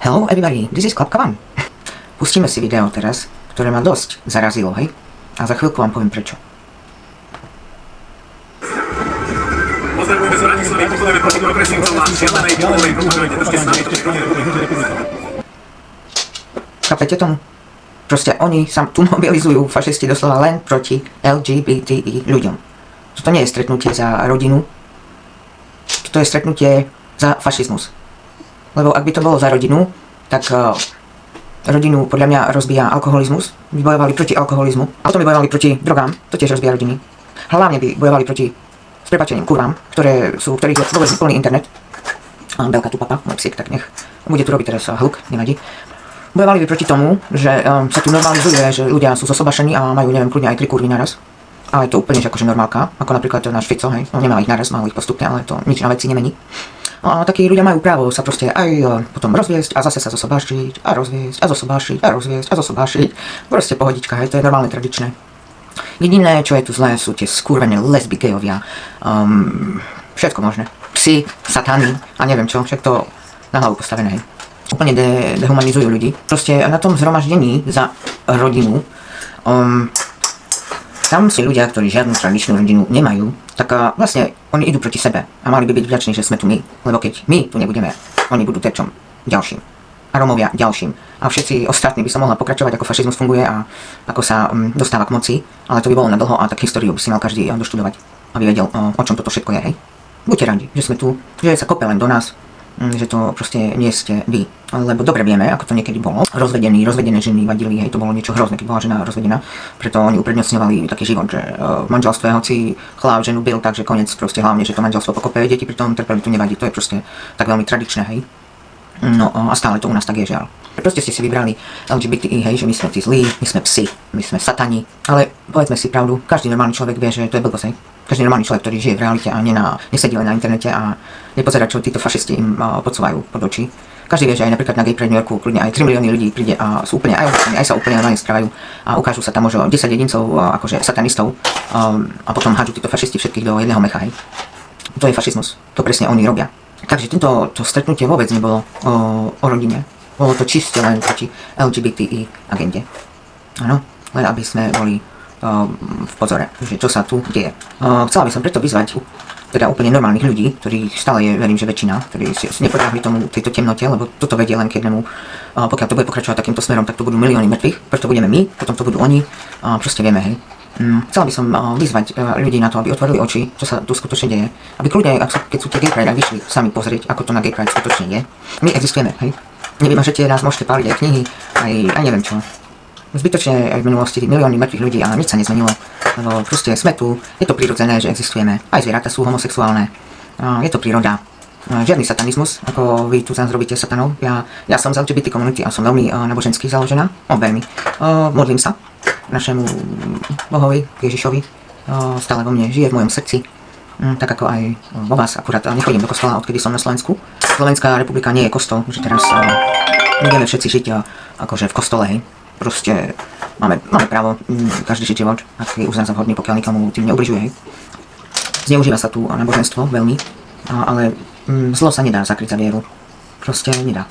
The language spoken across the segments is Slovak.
Hello everybody, this is Klapka Van. Pustíme si video teraz, ktoré ma dosť zarazilo, hej? A za chvíľku vám poviem prečo. Chápete tomu? Proste oni sa tu mobilizujú, fašisti doslova len proti LGBTI ľuďom. Toto nie je stretnutie za rodinu, toto je stretnutie za fašizmus. Lebo ak by to bolo za rodinu, tak rodinu podľa mňa rozbíja alkoholizmus, by bojovali proti alkoholizmu, a potom by bojovali proti drogám, to tiež rozbíja rodiny. Hlavne by bojovali proti, s prepáčením, kurvám, ktorých je vôbec plný internet. Belka tu papa, môj psík, tak nech bude tu robiť teraz hluk, nevadí. Bojovali by proti tomu, že sa tu normalizuje, že ľudia sú zosobašení a majú, neviem, kľudne aj 3 kurvy naraz. Ale je to úplne akože normálka, ako napríklad náš Fico, hej, no nemá ich naraz, mal ich postupne, ale to nič na veci nemení. A takí ľudia majú právo sa proste aj potom rozviesť a zase sa zosobášiť a rozviesť a zosobášiť a rozviesť a zosobášiť. Proste pohodička, hej, to je normálne tradičné. Jediné, čo je tu zlé, sú tie skúrvené lesby, gejovia, všetko možné. Psi, satany a neviem čo, však to na hlavu postavené, hej. Úplne dehumanizujú ľudí. Proste na tom zhromaždení za rodinu, tam sú ľudia, ktorí žiadnu tradičnú rodinu nemajú, tak vlastne oni idú proti sebe a mali by byť vďační, že sme tu my. Lebo keď my tu nebudeme, oni budú terčom ďalším. A Rómovia ďalším. A všetci ostatní by sa mohla pokračovať, ako fašizmus funguje a ako sa dostáva k moci. Ale to by bolo na dlho a tak históriu by si mal každý doštudovať, aby vedel, o čom toto všetko je. Hej. Buďte radi, že sme tu, že sa kope len do nás, že to proste nie ste vy. Lebo dobre vieme, ako to niekedy bolo. Rozvedené ženy vadili, hej, to bolo niečo hrozné, keď bola žena rozvedená. Preto oni uprednostňovali taký život, že v manželstve, hoci chlap ženu bil, takže koniec proste hlavne, že to manželstvo pokope, deti pritom trpeli, tu nevadí, to je proste tak veľmi tradičné, hej. No a stále to u nás tak je, žiaľ. Proste ste si vybrali LGBTI, hej, že my sme tí zlí, my sme psi, my sme satani. Ale povedzme si pravdu, každý normálny človek vie, že to je blbosť, hej. Každý normálny človek, ktorý žije v realite a nesedí len na internete a nepozerá, čo títo fašisti im podsúvajú pod oči. Každý vie, že aj napríklad na Gay Pride New Yorku kľudne aj 3 milióny ľudí príde a sú úplne aj sa úplne normálne správajú a ukážu sa tam možno 10 jedincov akože satanistov a potom hádžu títo fašisti všetkých do jedného mecha, hej. To je fašizmus, to presne oni robia. Takže to stretnutie vôbec nebolo o rodine. Bolo to čiste len proti LGBTI agende. Áno, len aby sme boli v pozore, že čo sa tu deje. Chcela by som preto vyzvať teda úplne normálnych ľudí, ktorých stále je, verím, že väčšina, ktorí si nepodľahli tejto temnote, lebo toto vedie len k jednému, pokiaľ to bude pokračovať takýmto smerom, tak to budú milióny mŕtvych, preto budeme my, potom to budú oni, proste vieme, hej. Chcela by som vyzvať ľudí na to, aby otvorili oči, čo sa tu skutočne deje, aby kľudne, keď sú tie Gay Pride, vyšli sami pozrieť, ako to na Gay Pride skutočne je. My existujeme, hej. Nevymažete nás, môžete páliť aj knihy, aj neviem čo. Zbytočne aj v minulosti milióny mŕtvych ľudí a nič sa nezmenilo, lebo proste sme tu, je to prirodzené, že existujeme, aj zvieratá sú homosexuálne, je to príroda, žiadny satanizmus, ako vy tu nás robíte satanov, ja som z LGBT komunity a som veľmi nábožensky založená, veľmi, modlím sa našemu Bohovi, Ježišovi, stále vo mne žije v mojom srdci, tak ako aj vo vás, akurát nechodím do kostola, odkedy som na Slovensku. Slovenská republika nie je kostol, že teraz budeme všetci žiť akože v kostole, hej. Proste máme právo každý žiť život, aký uzná za vhodný, pokiaľ nikomu tým neubližuje. Zneužíva sa tu náboženstvo veľmi, ale zlo sa nedá zakryť za vieru. Proste nedá.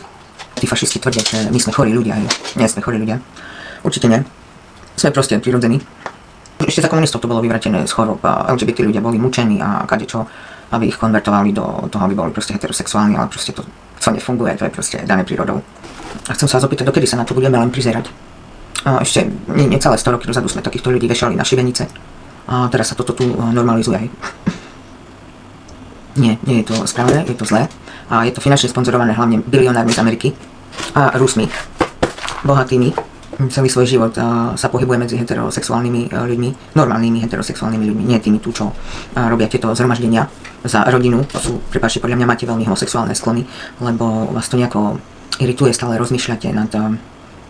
Tí fašisti tvrdia, že my sme chorí ľudia, nie sme chorí ľudia. Určite nie. Sme proste prirodzení. Ešte za komunistov to bolo vyvratené z chorób a LGBT ľudia boli mučení a kadečo, aby ich konvertovali do toho, aby boli proste heterosexuálni, ale proste to nefunguje, to je proste dané prírodou. A chcem sa vás opýtať, dokedy sa na to budeme len prizerať. Ešte nie celé 100 roky dozadu sme takýchto ľudí vešali na šibenice a teraz sa toto tu normalizuje. Nie je to správne, je to zlé a je to finančne sponzorované hlavne bilionármi z Ameriky a Rusmi, bohatými. Celý svoj život sa pohybuje medzi heterosexuálnymi ľuďmi, normálnymi heterosexuálnymi ľuďmi, nie tými tu, čo robia tieto zhromaždenia za rodinu. To sú, prepáčte, podľa mňa máte veľmi homosexuálne sklony, lebo vás to nejako irituje, stále rozmýšľate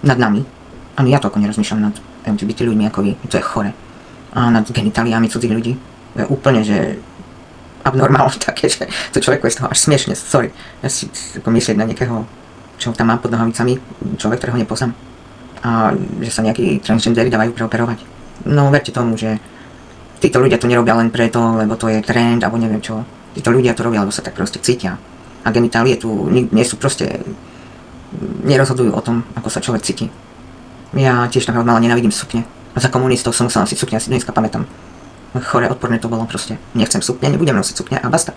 nad nami. Ani ja to ako nerozmýšľam nad LGBT ľuďmi ako vy, to je chore. A nad genitáliami cudzích ľudí, to je úplne, že abnormálne také, že to človeku je z toho až smiešne, sorry. Ja si ako myslieť na niekoho, čo tam má pod nohavicami, človek, ktorého nepoznám. A že sa nejakí transgenderi dávajú preoperovať. No verte tomu, že títo ľudia to nerobia len preto, lebo to je trend, alebo neviem čo. Títo ľudia to robia, lebo sa tak proste cítia. A genitálie tu nie sú proste nerozhodujú o tom, ako sa človek cíti. Ja tiež tak mala nenávidím sukne. A za komunistov som musela nosiť sukne, asi dneska pamätám. Chore, odporné to bolo proste. Nechcem sukne, nebudem nosiť sukne a basta.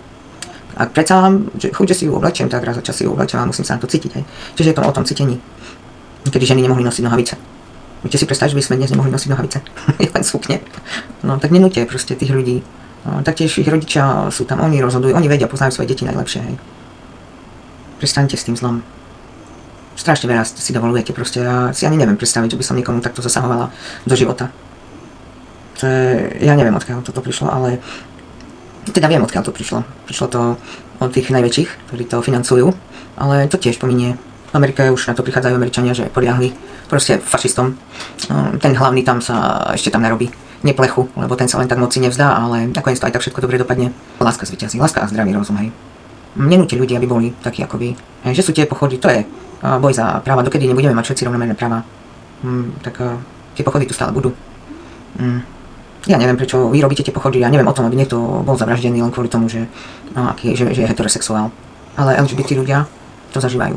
Ak predsa mám chuť, že si ju oblečiem, tak raz za čas si ju oblečem a musím sa na to cítiť. Hej. Čiže je to o tom cítení. Kedy ženy nemohli nosiť nohavice. Viete si predstaviť, že by sme dnes nemohli nosiť nohavice? Len sukne. No tak nenúte proste tých ľudí. No, taktiež ich rodičia sú tam, oni rozhodujú, oni vedia, poznajú svoje deti najlepšie. Hej. Prestaňte s tým zlom. Strašne veľa si dovolujete proste. Ja si ani neviem predstaviť, že by som niekomu takto zasahovala do života. To je, ja neviem, odkiaľ toto prišlo, ale teda viem, odkiaľ to prišlo. Prišlo to od tých najväčších, ktorí to financujú, ale to tiež pominie. V Amerike už na to prichádzajú Američania, že podľahli proste fašistom. Ten hlavný tam sa ešte tam nerobí neplechu, lebo ten sa len tak moci nevzdá, ale nakoniec to aj tak všetko dobre dopadne. Láska zvíťazí, láska a zdravý rozum, hej. Nenúte ľudí, aby boli takí ako vy. Že sú tie pochody, to je boj za práva, dokedy nebudeme mať všetci rovnomerné práva. Tak tie pochody tu stále budú. Ja neviem, prečo vy robíte tie pochody, ja neviem o tom, aby niekto bol zavraždený len kvôli tomu, že je heterosexuál. Ale LGBT ľudia to zažívajú.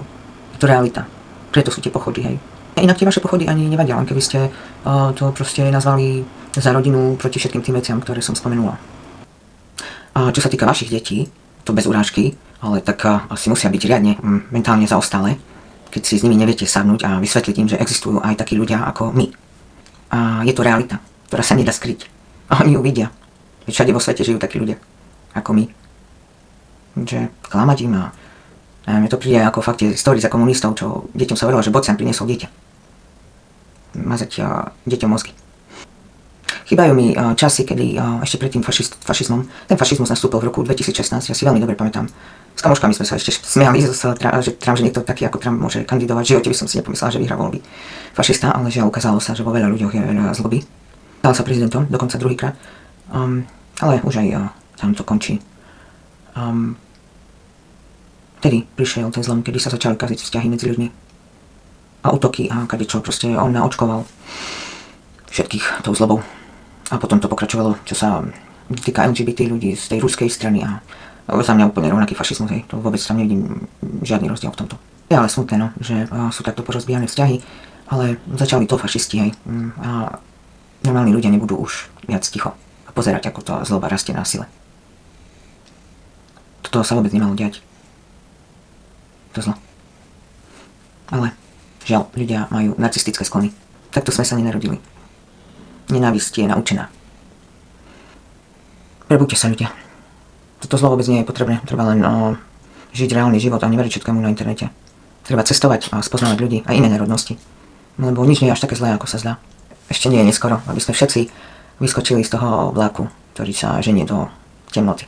Je to realita. Preto sú tie pochody, hej. A inak tie vaše pochody ani nevadia, len keby ste to proste nazvali za rodinu proti všetkým tým veciam, ktoré som spomenula. A čo sa týka vašich detí, to bez urážky, ale tak asi musia byť riadne mentálne zaostalé, keď si s nimi neviete sadnúť a vysvetliť im, že existujú aj takí ľudia ako my. A je to realita, ktorá sa nedá skryť. A oni ju vidia. Všade vo svete žijú takí ľudia ako my. Že klamať im a mne to príde ako fakt story za komunistov, čo deťom sa verilo, že Bocian priniesol dieťa. Mazať deťom mozgy. Chýbajú mi časy, kedy ešte pred tým fašizmom, ten fašizmus nastúpil v roku 2016, ja si veľmi dobre pamätám. S kamoškami sme sa ešte smiali, že niekto taký ako Trump môže kandidovať. V živote by som si nepomyslela, že vyhrá voľby fašista, ale že ukázalo sa, že vo veľa ľuďoch je veľa zloby. Dal sa prezidentom, dokonca druhýkrát, ale už aj tam to končí. Tedy prišiel ten zlom, kedy sa začali kaziť vzťahy medzi ľuďmi. A útoky a kadečo, proste on naočkoval všetkých tou zlobou. A potom to pokračovalo, čo sa týka LGBT ľudí z tej ruskej strany a za mňa úplne rovnaký fašizmus, hej. To vôbec tam nevidím žiadny rozdiel v tomto. Je ale smutné, no, že sú takto porozbijané vzťahy, ale začali to fašisti, hej. A normálni ľudia nebudú už viac ticho a pozerať, ako to zloba rastie na sile. Toto sa vôbec nemalo diať. To zlo. Ale žiaľ, ľudia majú narcistické sklony. Takto sme sa nenarodili. Nenávisť je naučená. Prebuďte sa, ľudia. Toto zlo vôbec nie je potrebné. Treba len žiť reálny život a neveriť všetkému na internete. Treba cestovať a spoznávať ľudí a iné národnosti. Lebo nič nie je až také zlé, ako sa zdá. Ešte nie je neskoro, aby sme všetci vyskočili z toho vláku, ktorý sa ženie do temnoty.